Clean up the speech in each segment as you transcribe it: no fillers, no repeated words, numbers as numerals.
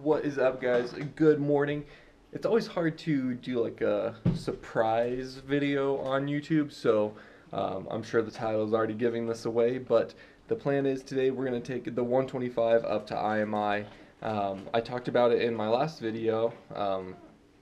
What is up, guys? Good morning. It's always hard to do like a surprise video on YouTube, so I'm sure the title is already giving this away, but the plan is today we're going to take the 125 up to IMI. I talked about it in my last video,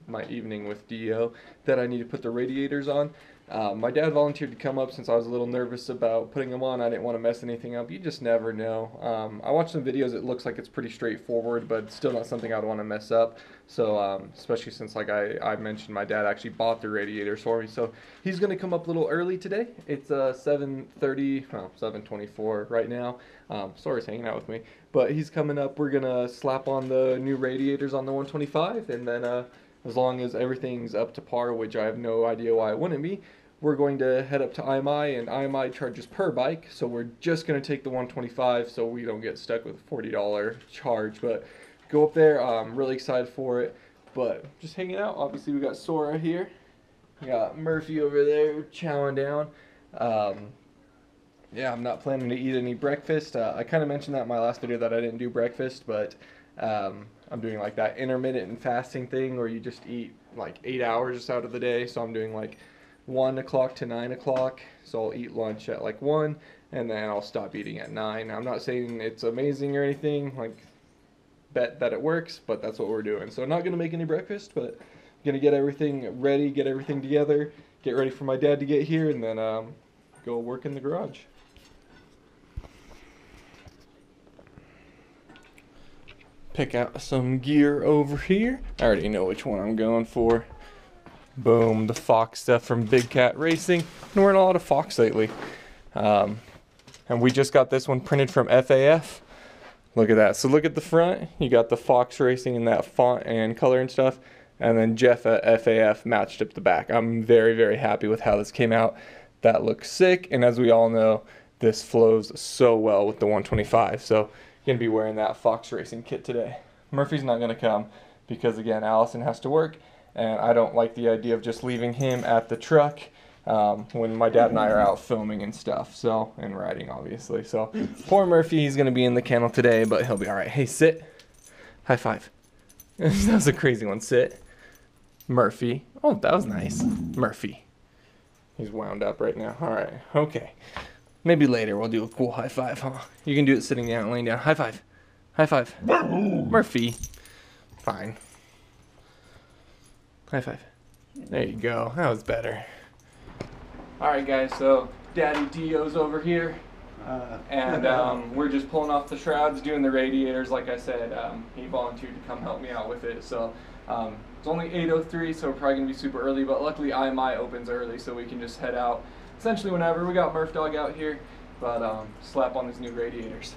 my evening with DeeO, that I need to put the radiators on. My dad volunteered to come up since I was a little nervous about putting them on. I didn't want to mess anything up. You just never know. I watched some videos. It looks like it's pretty straightforward, but it's still not something I'd want to mess up. So especially since, like I mentioned, my dad actually bought the radiators for me. So he's going to come up a little early today. It's 7:30, well, 7:24 right now. Sorry's hanging out with me. But he's coming up. We're going to slap on the new radiators on the 125, and then as long as everything's up to par, which I have no idea why it wouldn't be, we're going to head up to IMI, and IMI charges per bike, so we're just going to take the 125 so we don't get stuck with a $40 charge. But go up there. I'm really excited for it, but just hanging out. Obviously, we got Sora here. We got Murphy over there chowing down. Yeah, I'm not planning to eat any breakfast. I kind of mentioned that in my last video that I didn't do breakfast, but I'm doing like that intermittent fasting thing where you just eat like 8 hours out of the day. So I'm doing like 1 o'clock to 9 o'clock. So I'll eat lunch at like 1 and then I'll stop eating at 9. I'm not saying it's amazing or anything, like bet that it works, but that's what we're doing. So I'm not going to make any breakfast, but I'm going to get everything ready, get everything together, get ready for my dad to get here, and then go work in the garage. Pick out some gear over here. I already know which one I'm going for. Boom, the Fox stuff from Big Cat Racing. Been wearing a lot of Fox lately. And we just got this one printed from FAF. Look at that. So look at the front. You got the Fox Racing in that font and color and stuff. And then Jeff at FAF matched up the back. I'm very, very happy with how this came out. That looks sick. And as we all know, this flows so well with the 125. So gonna be wearing that Fox Racing kit today. Murphy's not gonna come because, again, Allison has to work, and I don't like the idea of just leaving him at the truck when my dad and I are out filming and stuff, so, and riding obviously. So poor Murphy, he's gonna be in the kennel today, but he'll be all right. Hey, sit. High five. That was a crazy one. Sit. Murphy. Oh, that was nice. Murphy. He's wound up right now. All right. Okay. Maybe later we'll do a cool high five, huh? You can do it sitting down, laying down. High five. High five. Murphy. Fine. High five. There you go. That was better. Alright, guys, so Daddy DeeO's over here. And we're just pulling off the shrouds, doing the radiators. Like I said, he volunteered to come help me out with it. So it's only 8:03, so we're probably going to be super early. But luckily, IMI opens early, so we can just head out essentially whenever. We got Murph Dog out here, but slap on these new radiators.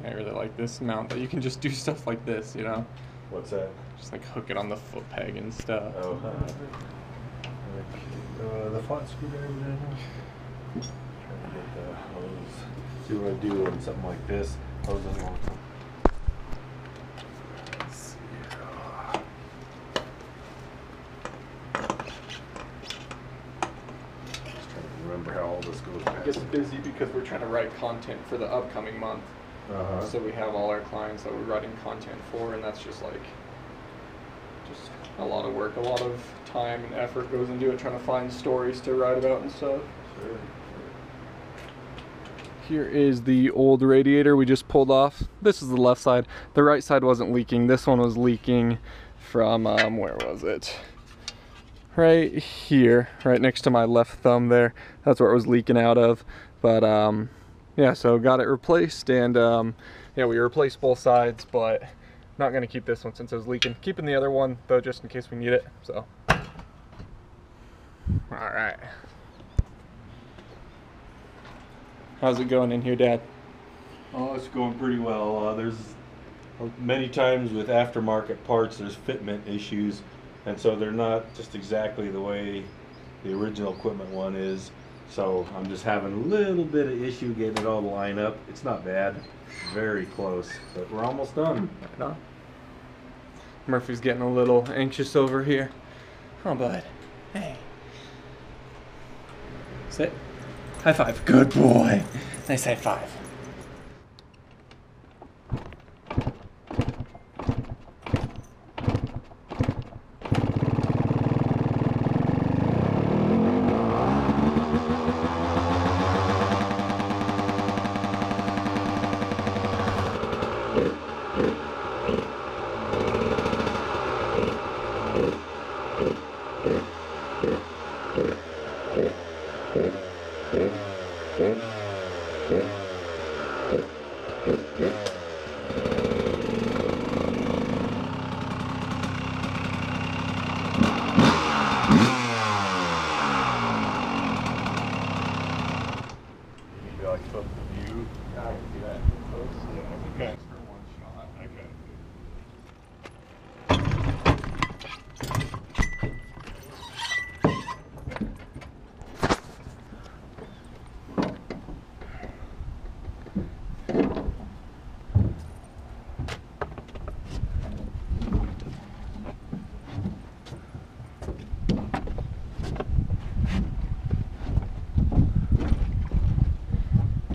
I really like this mount that you can just do stuff like this, you know? What's that? Just like hook it on the foot peg and stuff. Oh, the flat screwdriver down here. Trying to get the hose. See what I do on something like this. Hose on one. Remember how all this goes back. It gets busy because we're trying to write content for the upcoming month. So we have all our clients that we're writing content for, and that's just like a lot of work, a lot of time and effort goes into it, trying to find stories to write about and stuff. Sure. Here is the old radiator we just pulled off. This is the left side. The right side wasn't leaking. This one was leaking from, where was it? Right here, right next to my left thumb there. That's where it was leaking out of. But yeah, so got it replaced, and yeah, we replaced both sides, but not gonna keep this one since it was leaking. Keeping the other one though, just in case we need it. So, all right. How's it going in here, Dad? Oh, it's going pretty well. There's many times with aftermarket parts, there's fitment issues, and so they're not just exactly the way the original equipment one is. So I'm just having a little bit of issue getting it all to line up. It's not bad, very close, but we're almost done. Right on. Murphy's getting a little anxious over here. Oh, bud. Hey. Sit. High five. Good boy. Nice high five.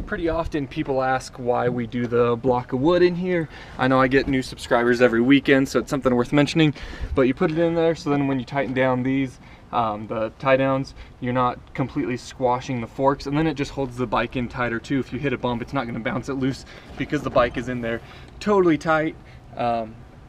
Pretty often people ask why we do the block of wood in here. I know I get new subscribers every weekend, so it's something worth mentioning. But you put it in there so then when you tighten down these, the tie downs, you're not completely squashing the forks, and then it just holds the bike in tighter too. If you hit a bump, it's not going to bounce it loose because the bike is in there totally tight.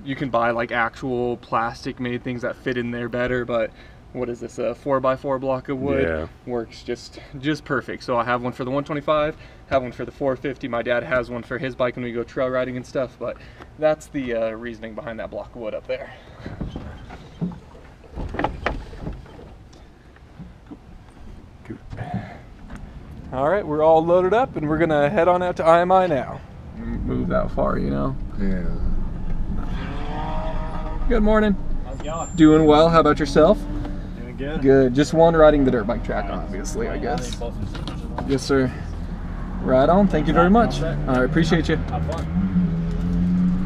You can buy like actual plastic made things that fit in there better, but what is this, a 4x4 block of wood? Yeah. Works just perfect. So I have one for the 125, have one for the 450. My dad has one for his bike when we go trail riding and stuff, but that's the reasoning behind that block of wood up there. All right, we're all loaded up and we're gonna head on out to IMI now. Move that far, you know. Yeah. Good morning. How's it going? Doing well, how about yourself? Doing good. Good, just one riding the dirt bike track, obviously, I guess. Yes, sir. Right on, thank you very much. All right, appreciate you. Have fun.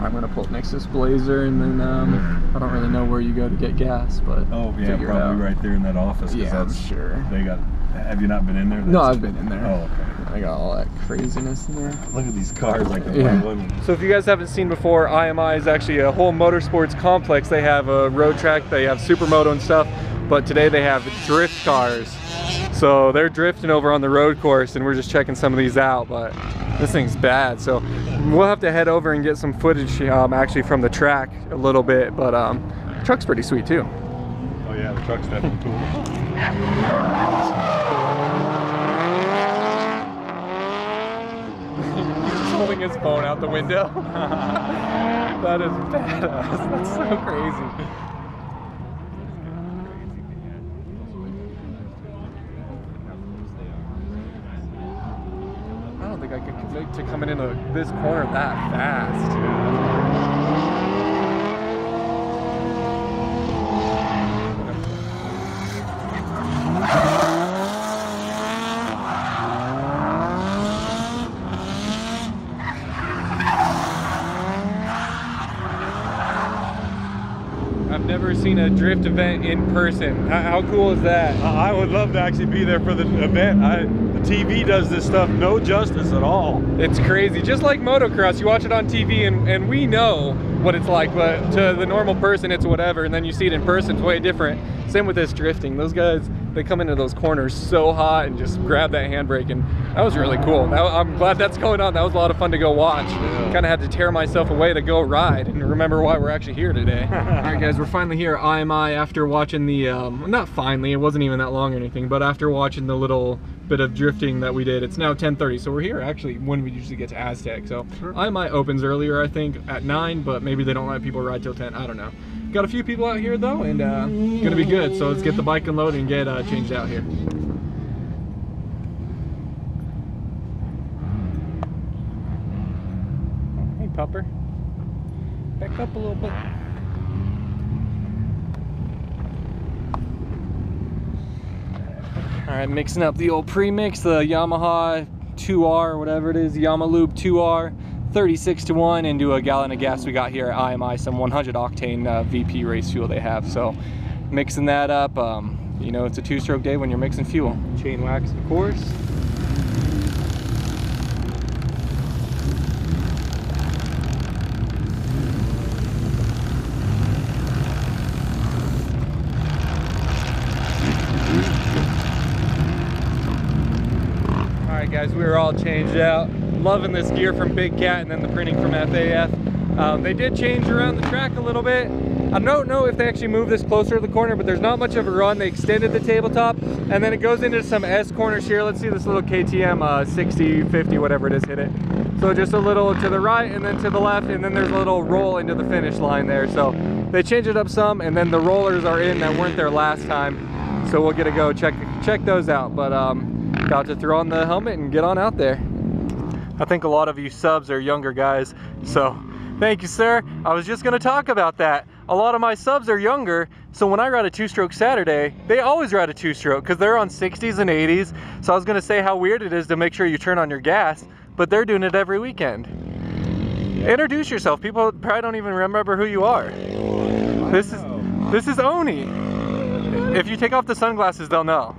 I'm gonna pull up next to this Blazer, and then I don't really know where you go to get gas, but Oh yeah, figure it probably out. right there in that office. 'Cause Yeah, I'm that's, sure. They got. Have you not been in there? No, I've been in there. Oh, okay. I got all that craziness in there. Look at these cars, like the Yeah. one. So if you guys haven't seen before, IMI is actually a whole motorsports complex. They have a road track, they have supermoto and stuff, but today they have drift cars. So they're drifting over on the road course, and we're just checking some of these out, but this thing's bad. So we'll have to head over and get some footage actually from the track a little bit, but the truck's pretty sweet too. Oh yeah, the truck's definitely cool. He's holding his phone out the window. That is badass. That's so crazy. I don't think I could commit to coming into this corner that fast. I've never seen a drift event in person. How cool is that? I would love to actually be there for the event. The TV does this stuff no justice at all. It's crazy. Just like motocross, you watch it on TV and we know what it's like, but to the normal person it's whatever, and then you see it in person, it's way different. Same with this drifting. Those guys, they come into those corners so hot and just grab that handbrake, and that was really cool. I'm glad that's going on. That was a lot of fun to go watch. Yeah. Kind of had to tear myself away to go ride and remember why we're actually here today. All right guys, we're finally here at IMI after watching the, not finally, it wasn't even that long or anything, but after watching the little bit of drifting that we did. It's now 10:30, so we're here actually when we usually get to Aztec. So IMI opens earlier, I think, at 9, but maybe they don't let people ride till 10. I don't know. Got a few people out here though, and gonna be good. So let's get the bike unloaded and get changed out here. Hey, pupper. Back up a little bit. All right, mixing up the old premix, the Yamaha 2R, whatever it is, Yamaloop 2R, 36-to-1 into a gallon of gas we got here at IMI, some 100 octane VP race fuel they have. So mixing that up, you know, it's a 2-stroke day when you're mixing fuel. Chain wax, of course. Alright guys, we were all changed out. Loving this gear from Big Cat and then the printing from FAF. They did change around the track a little bit. I don't know if they actually moved this closer to the corner, but there's not much of a run. They extended the tabletop, and then it goes into some S corners here. Let's see this little KTM 60, 50, whatever it is, hit it. So just a little to the right and then to the left, and then there's a little roll into the finish line there. So they changed it up some, and then the rollers are in that weren't there last time. So we'll get to go check those out. But about to throw on the helmet and get on out there. I think a lot of you subs are younger guys, so thank you, sir. I was just gonna talk about that. A lot of my subs are younger, so when I ride a 2-stroke Saturday, they always ride a 2-stroke because they're on 60s and 80s. So I was gonna say how weird it is to make sure you turn on your gas, but they're doing it every weekend. Introduce yourself. People probably don't even remember who you are. This is Oni. If you take off the sunglasses, they'll know.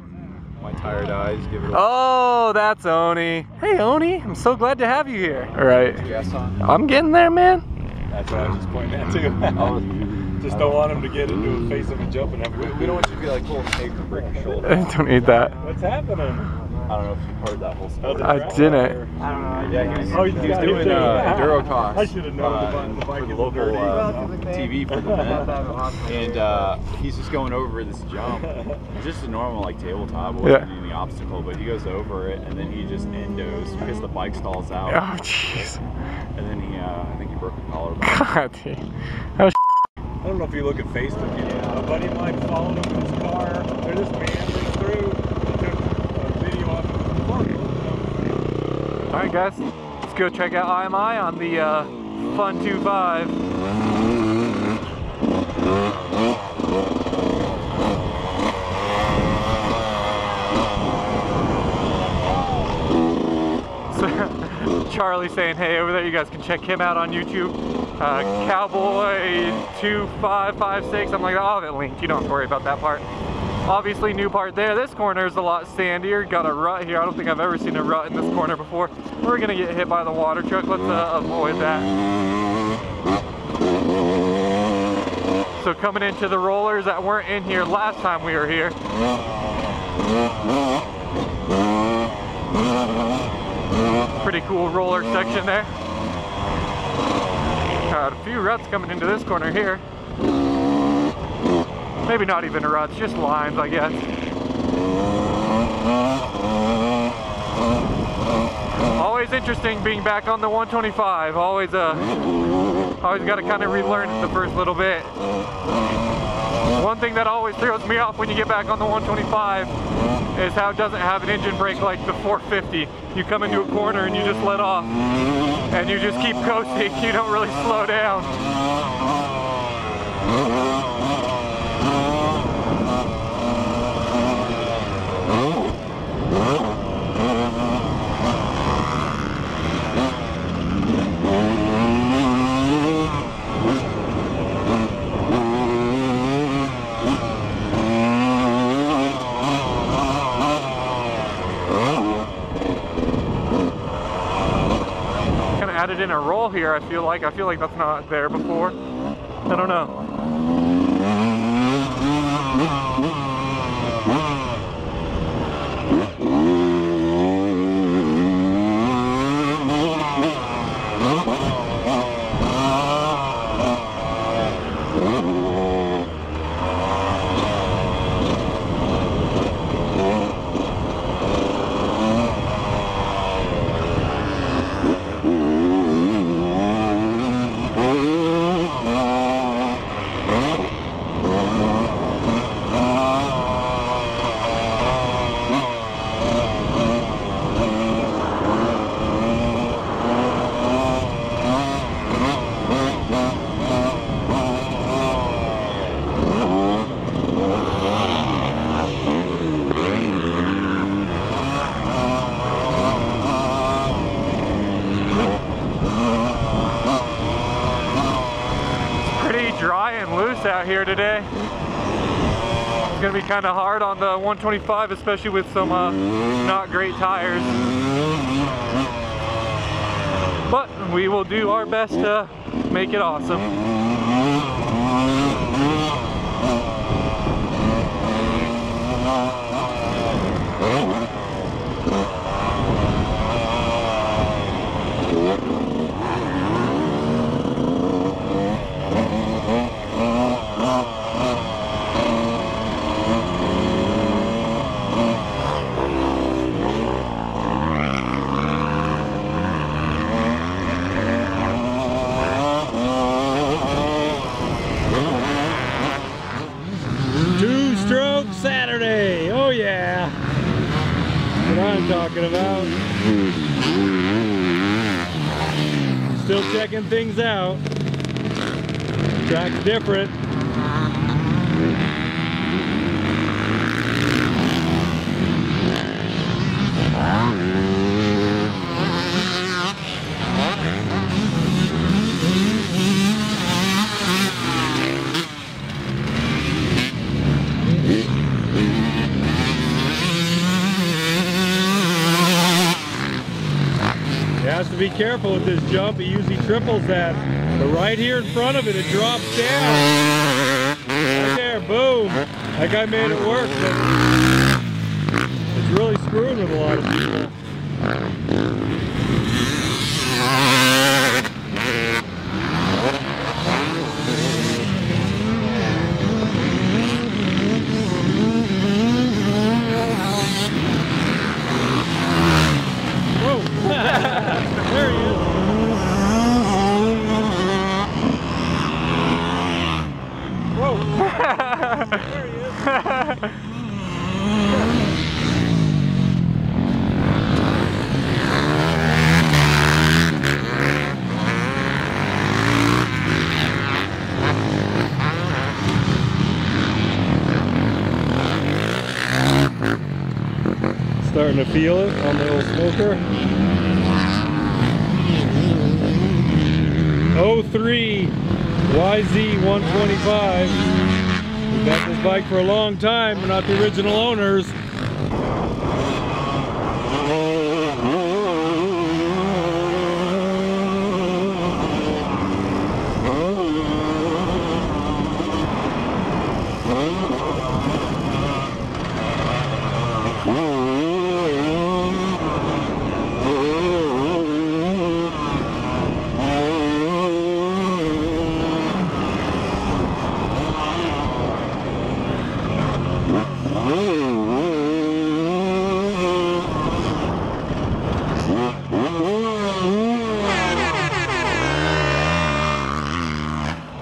My tired eyes give it away. Oh, that's Oni. Hey, Oni. I'm so glad to have you here. All right. Gas on? I'm getting there, man. That's what I was just pointing at too. Just don't want him to get into a face of a jump and have a We don't want you to be like pulling tape and break your shoulder. Don't need that. What's happening? I don't know if you've heard that whole story. I didn't. I don't know. Yeah, he was doing Enduro talks. I should have known the bike for the is local dirty. TV for the event. And he's just going over this jump. It's just a normal like tabletop, wasn't any obstacle, but he goes over it and then he just endos because the bike stalls out. Oh, jeez. And then he, I think he broke a collarbone. God, dude. That was I don't know if you look at Facebook, a buddy of mine followed him in his car. They're just meandering through. Took a video off of his car. Alright, guys. Let's go check out IMI on the Fun 25. So, Charlie saying, hey, over there, you guys can check him out on YouTube. Cowboy 2556. I'm like, I'll have it linked. You don't have to worry about that part. Obviously, new part there. This corner is a lot sandier. Got a rut here. I don't think I've ever seen a rut in this corner before. We're gonna get hit by the water truck. Let's avoid that. So coming into the rollers that weren't in here last time we were here. Pretty cool roller section there. Got a few ruts coming into this corner here. Maybe not even ruts, just lines, I guess. Always interesting being back on the 125. Always got to kind of relearn it the first little bit. One thing that always throws me off when you get back on the 125 is how it doesn't have an engine brake like the 450. You come into a corner and you just let off, and you just keep coasting. You don't really slow down. Added in a roll here. I feel like that's not there before. I don't know. Out here today. It's gonna be kind of hard on the 125, especially with some not great tires. But we will do our best to make it awesome. what I'm talking about. Still checking things out. Track's different. Has to be careful with this jump. He usually triples that, but right here in front of it, it drops down. Right there, boom. That guy made it work, but it's really screwing with a lot of people. There he is. Whoa. There he is. Starting to feel it on the old smoker. 03 YZ125. We've had this bike for a long time. We're not the original owners.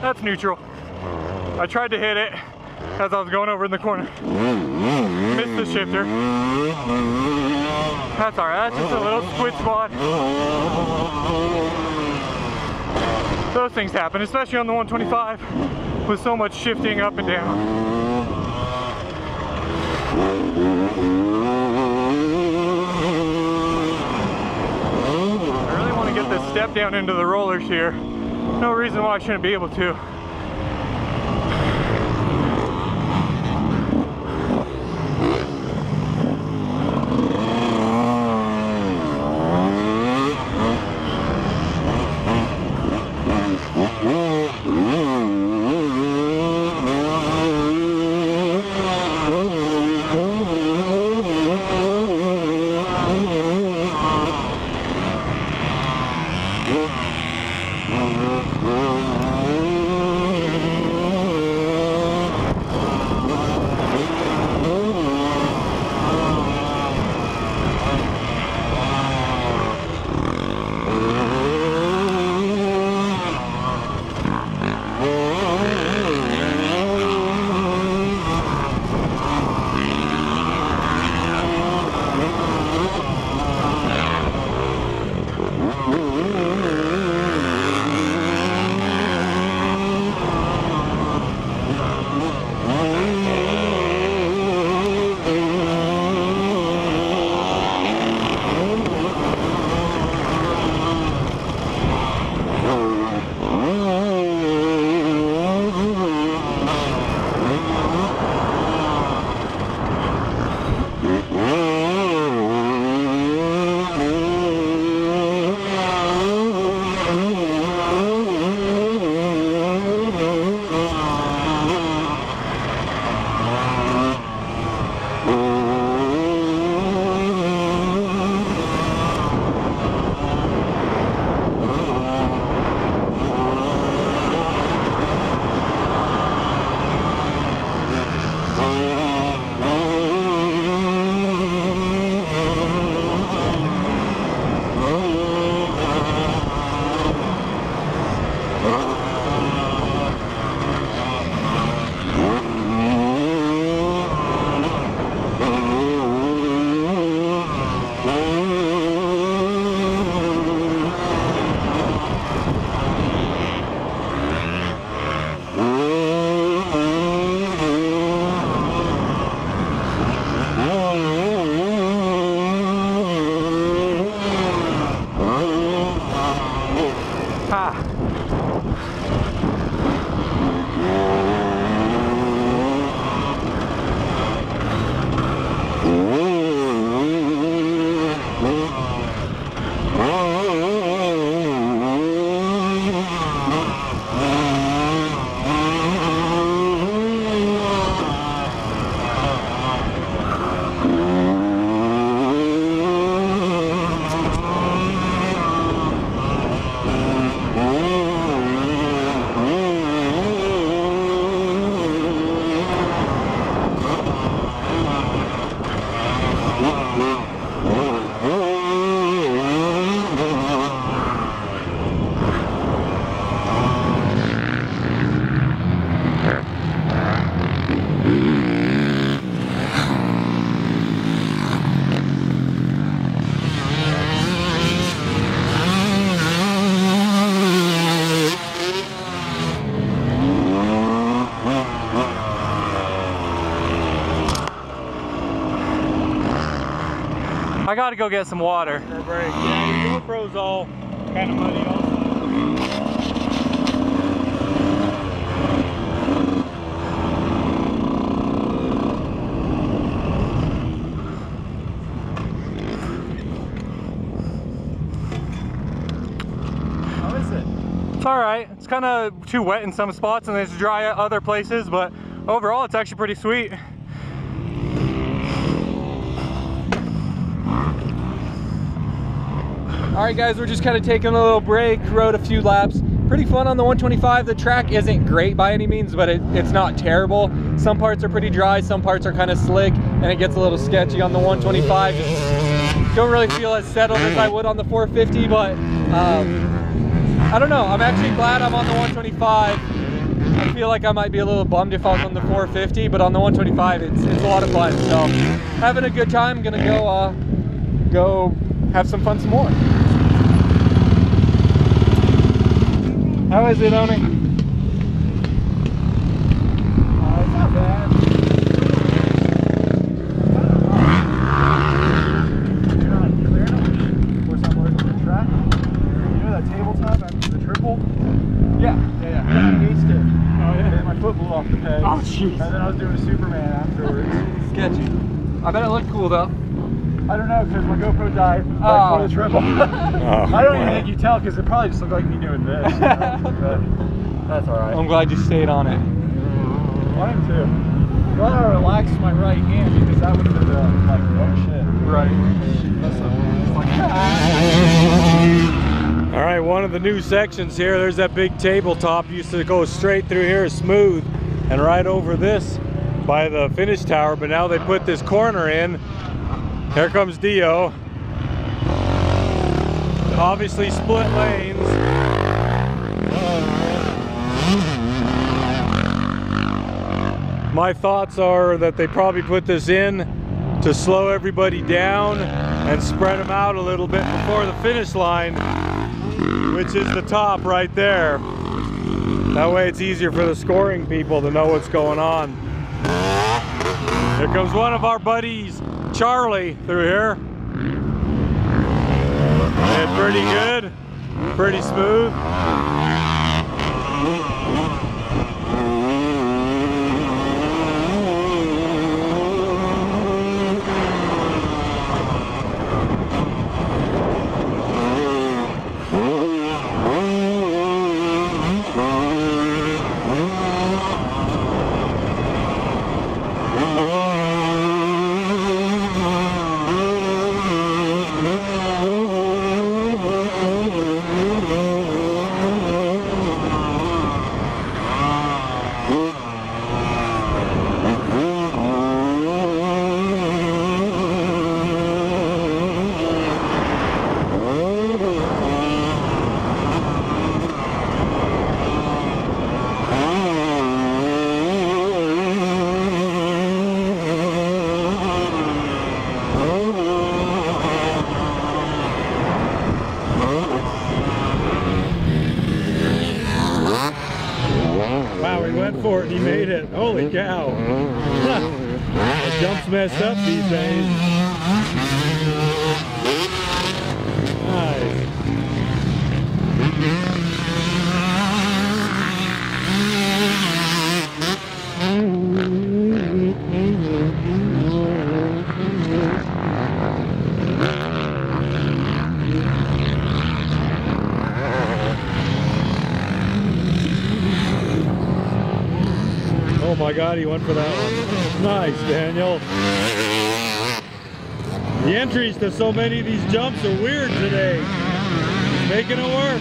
That's neutral. I tried to hit it as I was going over in the corner. Missed the shifter. That's alright, that's just a little squid spot. Those things happen, especially on the 125 with so much shifting up and down. I really want to get this step down into the rollers here. No reason why I shouldn't be able to. I gotta go get some water. For a break. Yeah, your GoPro's all kind of muddy also. How is it? It's alright. It's kind of too wet in some spots and it's dry at other places, but overall it's actually pretty sweet. Alright guys, we're just kind of taking a little break, rode a few laps. Pretty fun on the 125. The track isn't great by any means, but it's not terrible. Some parts are pretty dry, some parts are kind of slick, and it gets a little sketchy on the 125. Just don't really feel as settled as I would on the 450, but I don't know. I'm actually glad I'm on the 125. I feel like I might be a little bummed if I was on the 450, but on the 125, it's a lot of fun. So having a good time. Gonna go have some fun some more. How is it, Oni? It's not bad. You're not clear enough? Of course, I'm working the track. You know that tabletop after the triple? Yeah. I aced it. Oh, yeah. And my foot blew off the peg. Oh, jeez. And then I was doing a Superman afterwards. Sketchy. I bet it looked cool, though. I don't know, because my GoPro died right before the triple. I don't even think you tell, because it probably just looked like me doing this. You know? But that's alright. I'm glad you stayed on it. I am too. Glad I relaxed my right hand, because that would have been like, oh shit. Right. Alright, one of the new sections here, there's that big tabletop. Used to go straight through here smooth and right over this by the finish tower, but now they put this corner in. Here comes DeeO. Obviously split lanes. My thoughts are that they probably put this in to slow everybody down and spread them out a little bit before the finish line, which is the top right there. That way it's easier for the scoring people to know what's going on. Here comes one of our buddies, Charlie, through here. And pretty good, pretty smooth. Wow, he went for it, he made it. Holy cow. The jump's messed up these days. Nice. my God, he went for that one. Nice, Daniel. The entries to so many of these jumps are weird today. He's making it work.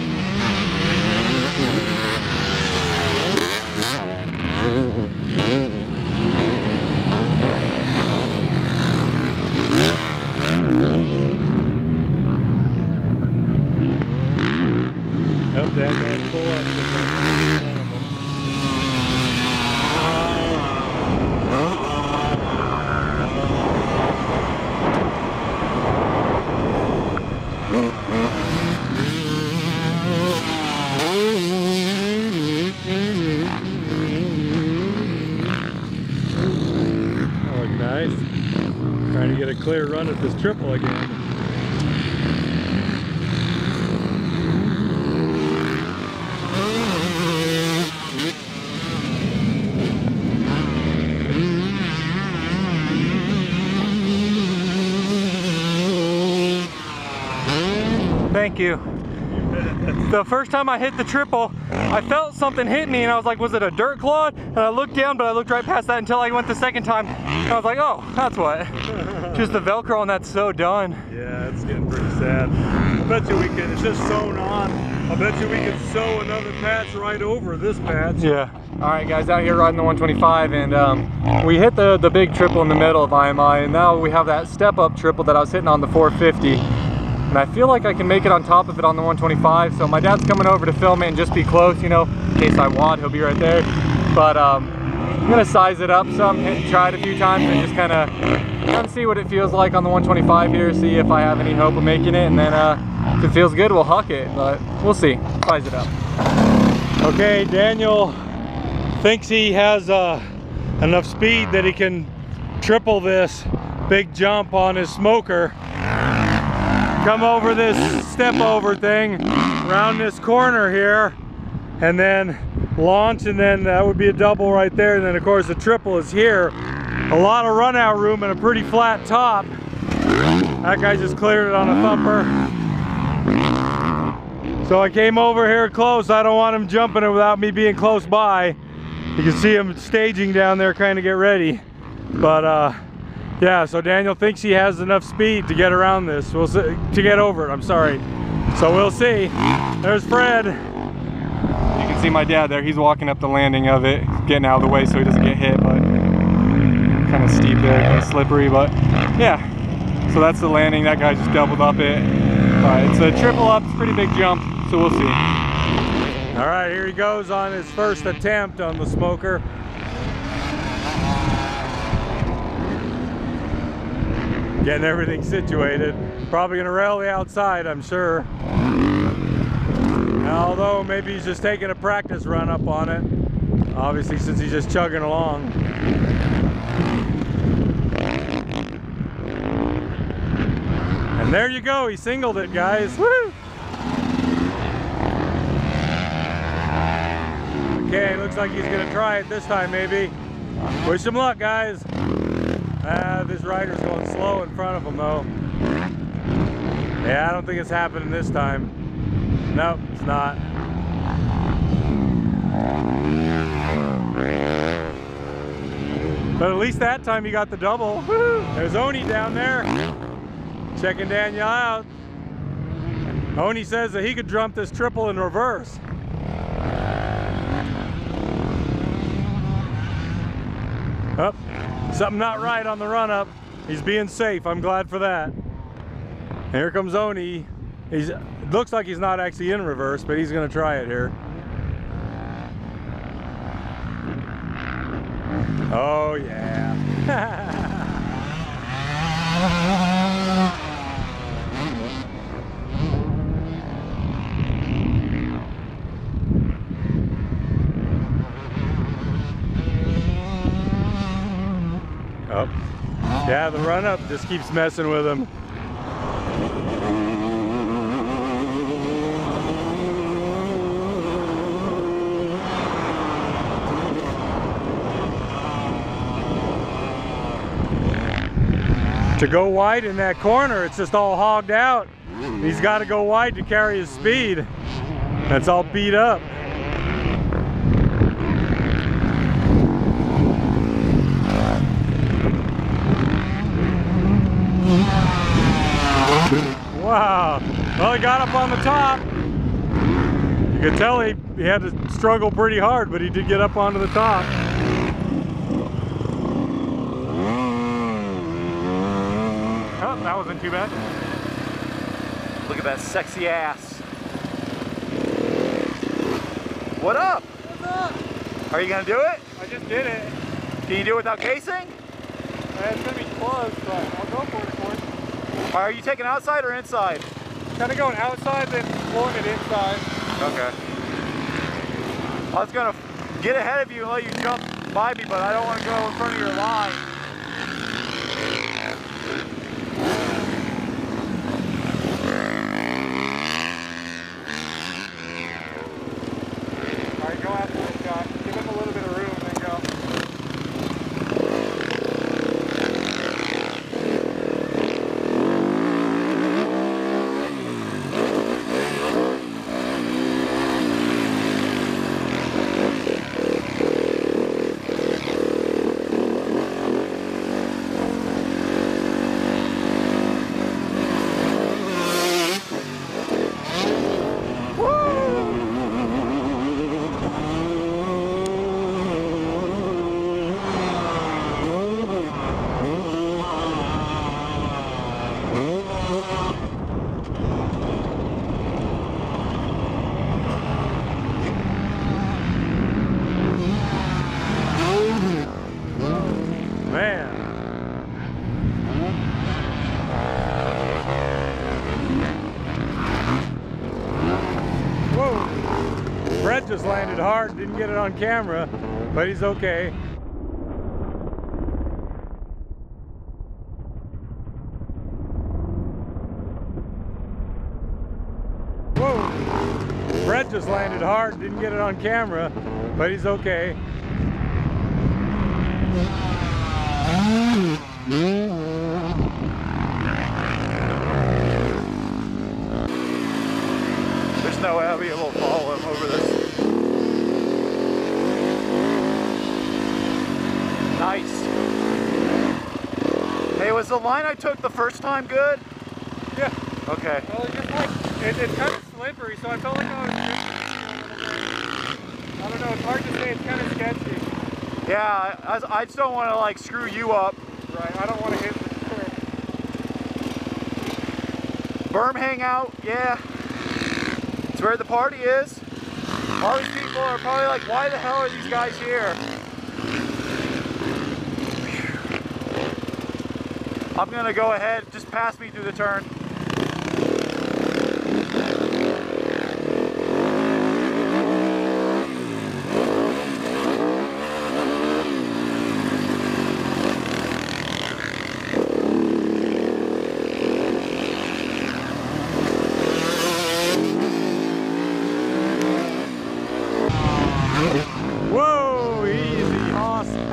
Yep, that guy's full up. Trying to get a clear run at this triple again. Thank you. The first time I hit the triple, I felt something hit me and I was like, was it a dirt clod? And I looked down, but I looked right past that until I went the second time. And I was like, oh, that's what. Just the Velcro on that's so done. Yeah, it's getting pretty sad. I bet you we could, it's just sewn on. I bet you we could sew another patch right over this patch. Yeah. All right, guys, out here riding the 125, and we hit the big triple in the middle of IMI, and now we have that step-up triple that I was hitting on the 450. And I feel like I can make it on top of it on the 125, so my dad's coming over to film it and just be close, you know, in case I wad, he'll be right there. But I'm gonna size it up some, try it a few times, and just kind of see what it feels like on the 125 here, see if I have any hope of making it, and then if it feels good, we'll huck it, but we'll see. Size it up. Okay, Daniel thinks he has enough speed that he can triple this big jump on his smoker. Come over this step over thing, around this corner here, and then launch, and then that would be a double right there, and then of course the triple is here. A lot of run out room and a pretty flat top. That guy just cleared it on a thumper. So I came over here close. I don't want him jumping it without me being close by. You can see him staging down there, kind of get ready. But yeah, so Daniel thinks he has enough speed to get around this. We'll see, to get over it, I'm sorry. So we'll see. There's Fred. You can see my dad there. He's walking up the landing of it, getting out of the way so he doesn't get hit, but kind of steep there, kind of slippery, but yeah. So that's the landing. That guy just doubled up it. It's a triple up, it's a pretty big jump, so we'll see. All right, here he goes on his first attempt on the smoker. Getting everything situated. Probably gonna rail the outside, I'm sure. Although maybe he's just taking a practice run up on it. Obviously, since he's just chugging along. And there you go, he singled it, guys. Woo! Okay, looks like he's gonna try it this time, maybe. Wish him luck, guys. This rider's going slow in front of him, though. Yeah, I don't think it's happening this time. Nope, it's not. But at least that time he got the double. There's Oni down there, checking Daniel out. Oni says that he could jump this triple in reverse. Oh, something not right on the run up. He's being safe, I'm glad for that. Here comes Oni. It looks like he's not actually in reverse, but he's gonna try it here. Oh yeah. Oh. Yeah, the run up just keeps messing with him. To go wide in that corner, it's just all hogged out. He's got to go wide to carry his speed. That's all beat up. Wow. Well, he got up on the top. You could tell he had to struggle pretty hard, but he did get up onto the top. Oh, that wasn't too bad. Look at that sexy ass. What up? What's up? Are you gonna do it? I just did it. Can you do it without casing? It's gonna be close, but I'll go for it, of course. Are you taking outside or inside? Kind of going outside, then pulling it inside. Okay. I was gonna get ahead of you and let you jump by me, but I don't want to go in front of your line. All right, go after this guy. Give him a little bit of room and then go. Just landed hard, didn't get it on camera, but he's okay. Whoa! Brett just landed hard, didn't get it on camera, but he's okay. There's no way I'll be able to follow him over this. Nice. Hey, was the line I took the first time good? Yeah. Okay. Well, it's just like, it's kind of slippery, so I felt like I was I don't know, it's hard to say, it's kind of sketchy. Yeah, I just don't want to like screw you up. Right, I don't want to hit the Berm hangout, yeah. It's where the party is. All these people are probably like, why the hell are these guys here? I'm gonna go ahead, just pass me through the turn. Whoa, easy, awesome.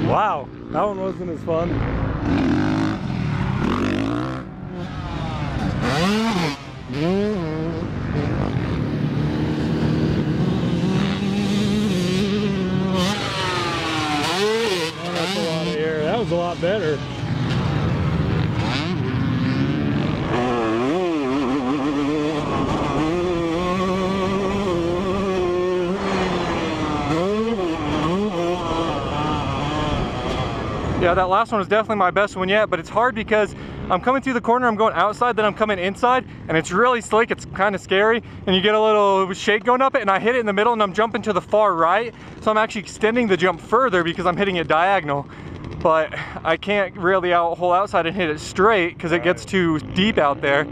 Wow, that one wasn't as fun. That's a lot of air. That was a lot better. Yeah, that last one was definitely my best one yet, but it's hard because I'm coming through the corner, I'm going outside, then I'm coming inside, and it's really slick, it's kind of scary, and you get a little shake going up it, and I hit it in the middle, and I'm jumping to the far right, so I'm actually extending the jump further because I'm hitting it diagonal, but I can't really hole outside and hit it straight because it gets too deep out there.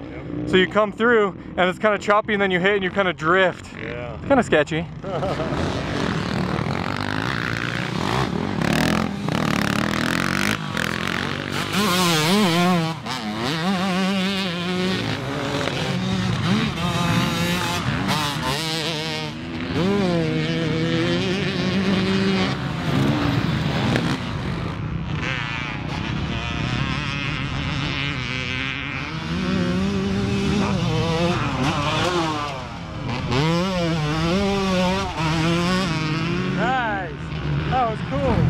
So you come through, and it's kind of choppy, and then you hit, and you kind of drift. Yeah. It's kind of sketchy.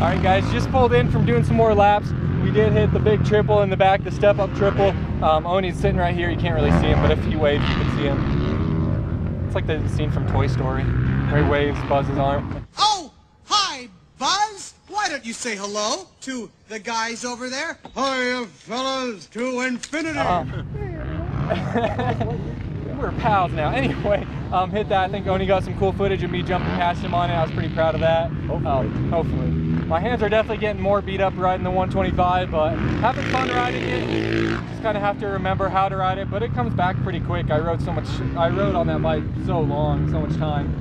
Alright guys, just pulled in from doing some more laps. We did hit the big triple in the back, the step up triple. Oni's sitting right here. You can't really see him, but if he waves, you can see him. It's like the scene from Toy Story, where he waves Buzz's arm. Oh, hi, Buzz. Why don't you say hello to the guys over there? Hiya, fellas, to infinity. We're pals now. Anyway, hit that. I think Oni got some cool footage of me jumping past him on it. I was pretty proud of that. Hopefully. My hands are definitely getting more beat up riding the 125, but having fun riding it. Just kind of have to remember how to ride it, but it comes back pretty quick. I rode on that bike so long, so much time.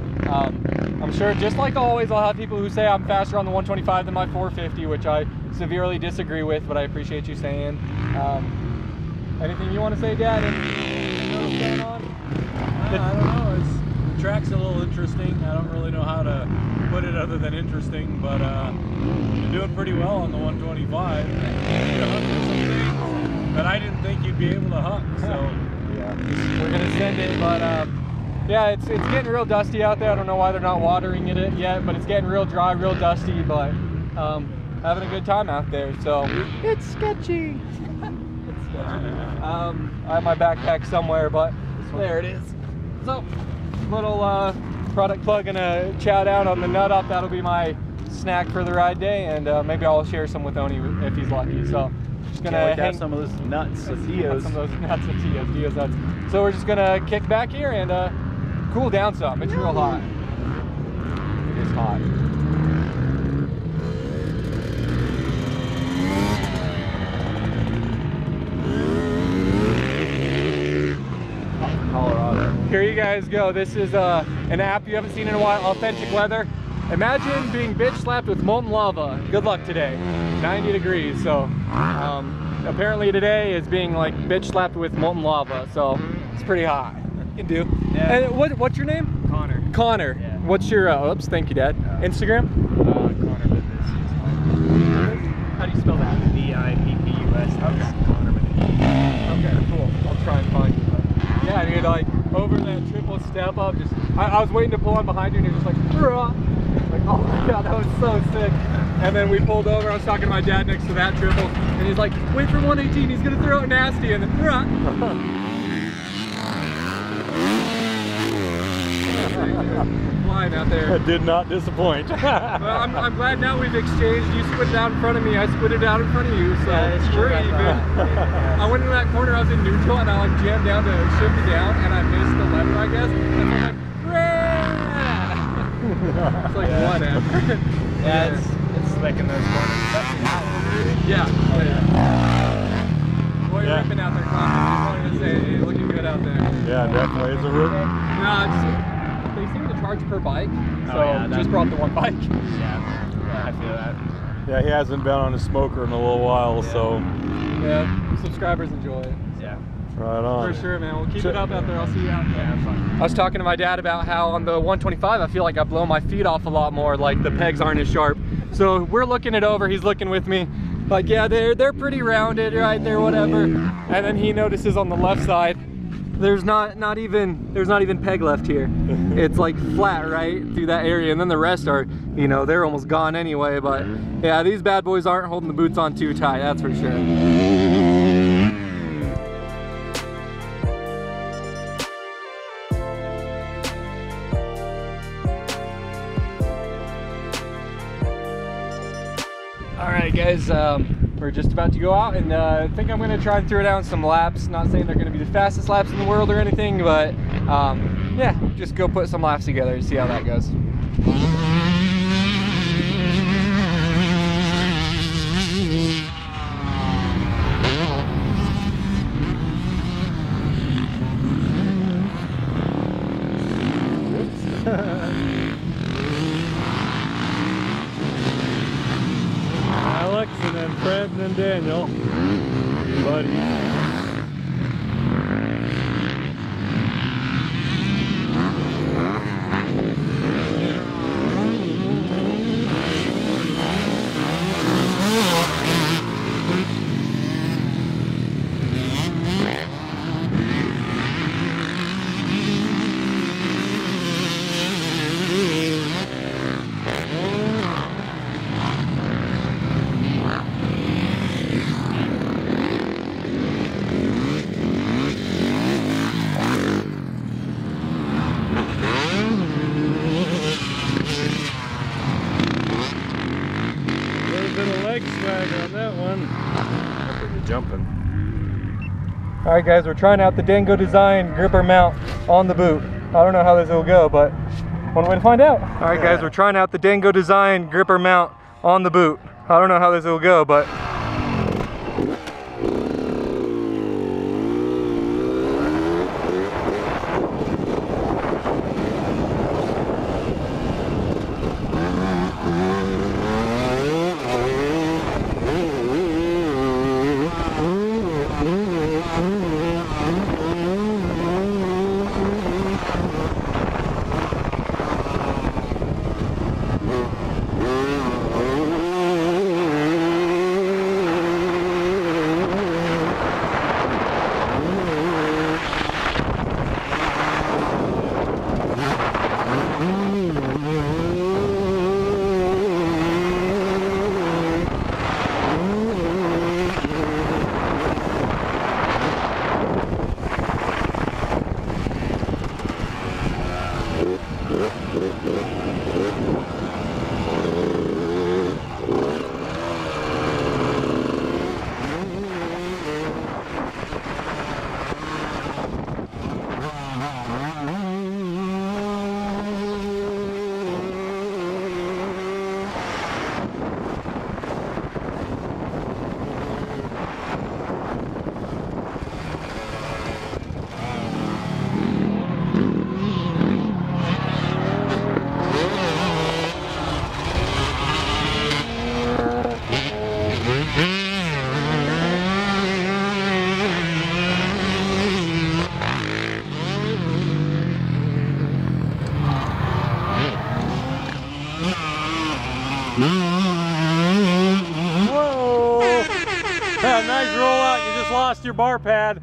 I'm sure, just like always, I'll have people who say I'm faster on the 125 than my 450, which I severely disagree with, but I appreciate you saying. Anything you want to say, Dad? What's going on? I don't know. The track's a little interesting. I don't really know how to put it other than interesting, but you're doing pretty well on the 125. You hooked some things that I didn't think you'd be able to hook. So yeah, we're gonna send it, but yeah, it's getting real dusty out there. I don't know why they're not watering it yet, but it's getting real dry, real dusty. But having a good time out there. So it's sketchy. I have my backpack somewhere, but there it is. So, little product plug and a chow down on the nut up. That'll be my snack for the ride day, and maybe I'll share some with Oni if he's lucky. So, just gonna have some of those nuts with DeeO's. Some of those nuts with DeeO's nuts. So we're just gonna kick back here and cool down some. It's real hot. It is hot. Colorado. Here you guys go. This is an app you haven't seen in a while, Authentic Weather. Imagine being bitch slapped with molten lava. Good luck today. 90 degrees. So apparently today is being like bitch slapped with molten lava. So it's pretty hot. You can do. Yeah. And what's your name? Connor. Connor. Yeah. What's your oops, thank you, Dad. Instagram? Connor Business. How do you spell that? VIPPUS. Okay. Connor Business. Okay, cool. I'll try and find you. Yeah, dude, like over that triple step up, just I was waiting to pull on behind you and you're just like, Rah! Like, oh my god, that was so sick. And then we pulled over, I was talking to my dad next to that triple, and he's like, wait for 118, he's gonna throw it nasty, and then Rah! Flying out there. That did not disappoint. Well, I'm glad now we've exchanged. You squid it out in front of me, I squid it out in front of you, so we're even. I went into that corner, I was in neutral, and I like jammed down to shift it down, and I missed the lever, I guess. And I'm like, it's like whatever. Yeah, it's slick in those corners. Yeah. Oh, yeah. Boy, you're ripping out there, Connor. I just wanted to say, hey, looking good out there. Yeah, definitely. It's a rip. No, they seem to charge per bike, so just brought the one bike. Yeah, I feel that. Yeah, he hasn't been on a smoker in a little while, so. Yeah, subscribers enjoy it. Yeah. Right on. For sure, man. We'll keep it up out there. I'll see you out there. Yeah, have fun. I was talking to my dad about how on the 125, I feel like I blow my feet off a lot more, like the pegs aren't as sharp. So we're looking it over, he's looking with me. Like, yeah, they're pretty rounded right there, whatever. And then he notices on the left side, there's not even peg left here. It's like flat right through that area, and then the rest are, you know, they're almost gone anyway. But yeah, these bad boys aren't holding the boots on too tight, that's for sure. Alright guys, we're just about to go out, and I think I'm going to try and throw down some laps. Not saying they're going to be the fastest laps in the world or anything, but yeah, just go put some laps together and see how that goes. Alex, and then Fred, and then Daniel. Buddy. All right guys, we're trying out the Dango Design gripper mount on the boot. I don't know how this will go, but one way to find out. All right guys, we're trying out the Dango Design gripper mount on the boot. I don't know how this will go, but Nice rollout, you just lost your bar pad.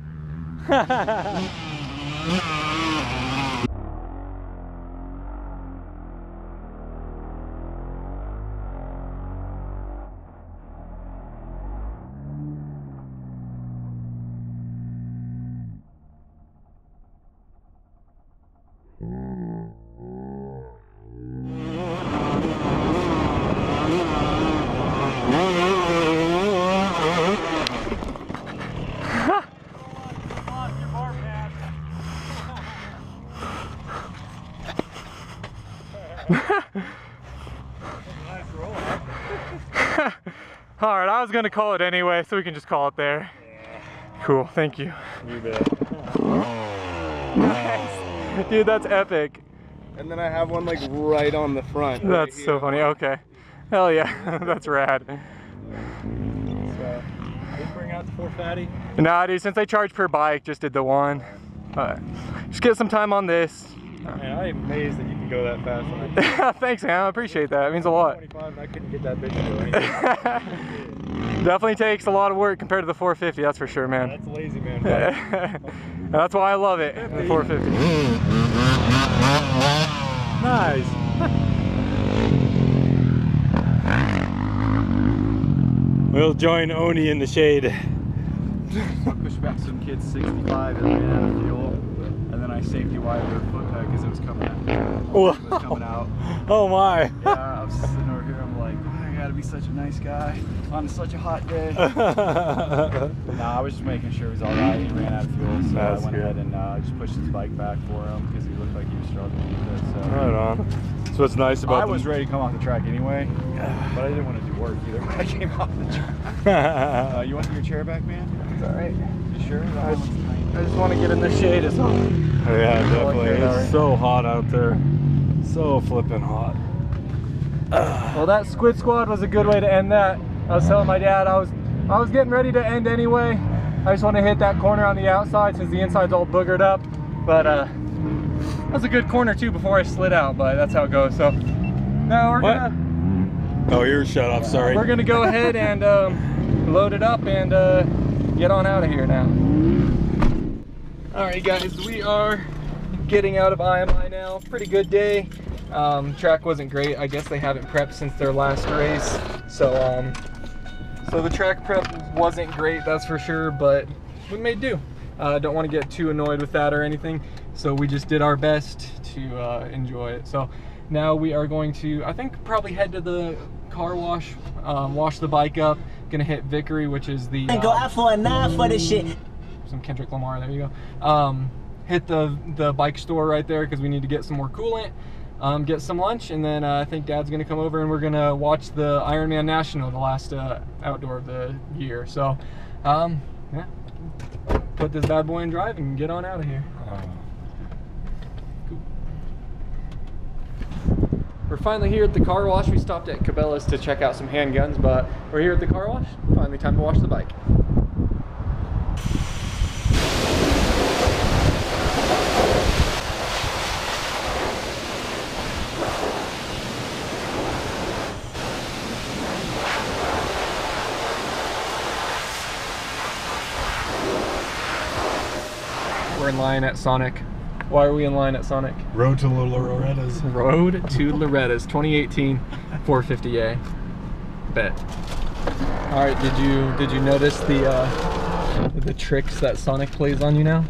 All right, I was gonna call it anyway, so we can just call it there. Yeah. Cool, thank you. You bet. Nice. Dude, that's epic. And then I have one like right on the front. That's right so funny, okay. Hell yeah, that's rad. Did bring out the 4 fatty? Nah, dude, since they charge per bike, just did the one. Just get some time on this. Man, I'm amazed that you can go that fast. Thanks, man. I appreciate that. It means a lot. 25, and I couldn't get that bitch to do anything. Definitely takes a lot of work compared to the 450, that's for sure, man. That's lazy, man. That's why I love it, the 450. Nice. We'll join Oni in the shade. I pushed back some kids 65 and ran out of fuel. And then I safety wired their foot peg because it was coming out. It was coming out. Oh my. Yeah, I was sitting over here, I'm like, oh, I gotta be such a nice guy on such a hot day. Nah, I was just making sure he was alright. He ran out of fuel, so I went ahead and just pushed his bike back for him because he looked like he was struggling with it. So. Right on. So what's nice about I was ready to come off the track anyway, but I didn't want to do work either when I came off the track. You want your chair back, man? It's alright. You sure? I just want to get in the shade as well. Yeah, definitely. It's so hot out there. So flipping hot. Well, that squid squad was a good way to end that. I was telling my dad I was getting ready to end anyway. I just want to hit that corner on the outside since the inside's all boogered up. But that was a good corner too before I slid out, but that's how it goes. So now we're gonna... Oh, you're shut off, sorry. We're gonna go ahead and load it up and get on out of here now. Alright guys, we are getting out of IMI now. Pretty good day. Track wasn't great. I guess they haven't prepped since their last race. So so the track prep wasn't great, that's for sure, but we made do. Don't want to get too annoyed with that or anything. So we just did our best to enjoy it. So now we are going to, I think, probably head to the car wash, wash the bike up. Gonna hit Vickery, which is the... And go out for a 9 for this shit. some Kendrick Lamar. There you go. Hit the bike store right there because we need to get some more coolant. Get some lunch, and then I think Dad's gonna come over and we're gonna watch the Ironman National, the last outdoor of the year. So, yeah, put this bad boy in drive and get on out of here. Cool. We're finally here at the car wash. We stopped at Cabela's to check out some handguns, but we're here at the car wash. Finally time to wash the bike. We're in line at Sonic. Why are we in line at Sonic? Road to Loretta's. Road to Loretta's 2018 450A. Bet. All right, did you notice the tricks that Sonic plays on you now?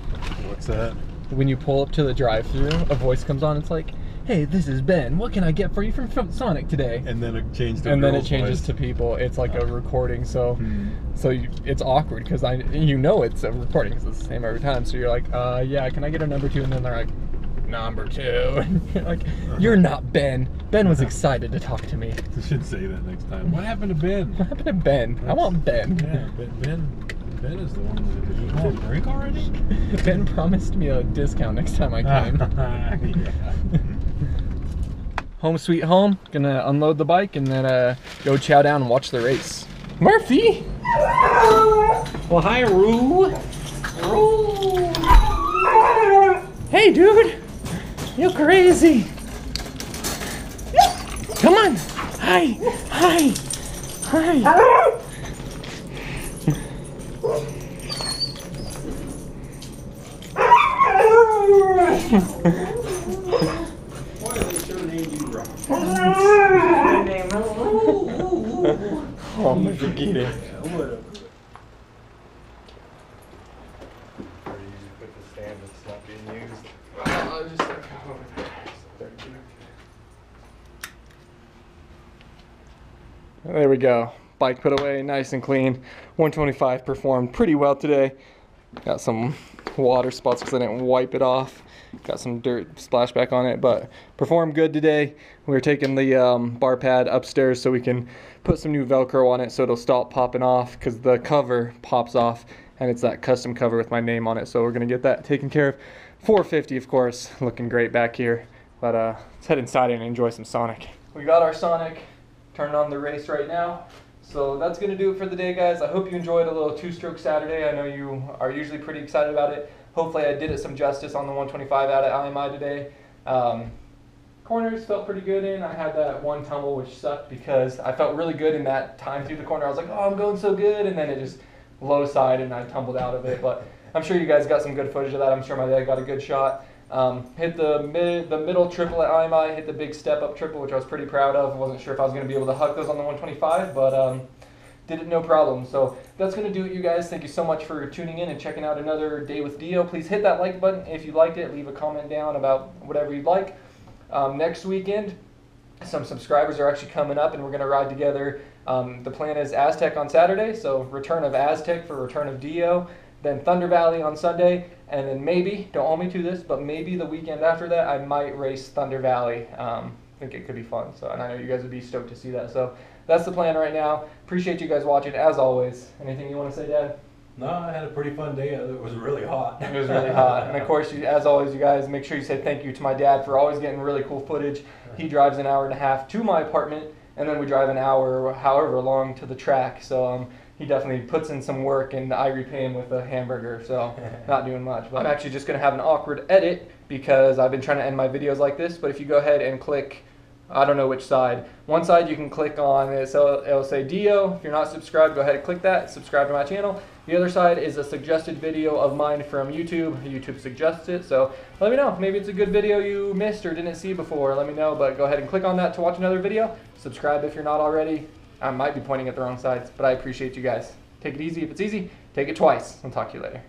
What's that? When you pull up to the drive-thru, a voice comes on. It's like, "Hey, this is Ben. What can I get for you from Sonic today?" And then it changed to and then it changes to people. It's like a recording, so it's awkward because you know it's a recording because it's the same every time. So you're like, yeah, can I get a number 2? And then they're like, number 2. And you're like, you're not Ben. Ben was excited to talk to me. You should say that next time. What happened to Ben? What happened to Ben? I want Ben. Yeah, Ben is the one that you want to drink already? Ben promised me a discount next time I came. Yeah. Home sweet home. Gonna unload the bike and then go chow down and watch the race. Murphy! Well, hi, Roo. Roo. Hey, dude. You're crazy. Come on. Hi. Hi. Hi. Oh, I'm gonna forget it. There we go. Bike put away, nice and clean. 125 performed pretty well today. Got some water spots because I didn't wipe it off. Got some dirt splashback on it, but performed good today. We're taking the bar pad upstairs so we can put some new Velcro on it so it'll stop popping off because the cover pops off and it's that custom cover with my name on it. So we're gonna get that taken care of. 450, of course, looking great back here. But let's head inside and enjoy some Sonic. We got our Sonic, turning on the race right now. So that's gonna do it for the day, guys. I hope you enjoyed a little 2-stroke Saturday. I know you are usually pretty excited about it. Hopefully I did it some justice on the 125 out at IMI today. Corners felt pretty good in. I had that one tumble which sucked because I felt really good in that time through the corner. I was like, oh, I'm going so good, and then it just low side and I tumbled out of it. But I'm sure you guys got some good footage of that. I'm sure my dad got a good shot. Hit the middle triple at IMI, hit the big step up triple, which I was pretty proud of. I wasn't sure if I was going to be able to hug those on the 125, but did it no problem. So that's going to do it, you guys. Thank you so much for tuning in and checking out another day with DeeO. Please hit that like button if you liked it. Leave a comment down about whatever you'd like. Next weekend, some subscribers are actually coming up and we're going to ride together. The plan is Aztec on Saturday, so return of Aztec for return of DeeO. Then Thunder Valley on Sunday, and then maybe, don't hold me to this, but maybe the weekend after that I might race Thunder Valley. I think it could be fun, so, and I know you guys would be stoked to see that. So that's the plan right now. Appreciate you guys watching as always. Anything you want to say, Dad? No, I had a pretty fun day. It was really hot. It was really hot. And of course, as always, you guys, make sure you say thank you to my dad for always getting really cool footage. He drives an hour and a half to my apartment, and then we drive an hour, however long, to the track. So he definitely puts in some work, and I repay him with a hamburger, so not doing much. But I'm actually just going to have an awkward edit because I've been trying to end my videos like this. But if you go ahead and click, I don't know which side. One side you can click on it, so it'll say DeeO. If you're not subscribed, go ahead and click that. Subscribe to my channel. The other side is a suggested video of mine from YouTube. YouTube suggests it, so let me know. Maybe it's a good video you missed or didn't see before. Let me know, but go ahead and click on that to watch another video. Subscribe if you're not already. I might be pointing at the wrong sides, but I appreciate you guys. Take it easy if it's easy. Take it twice. I'll talk to you later.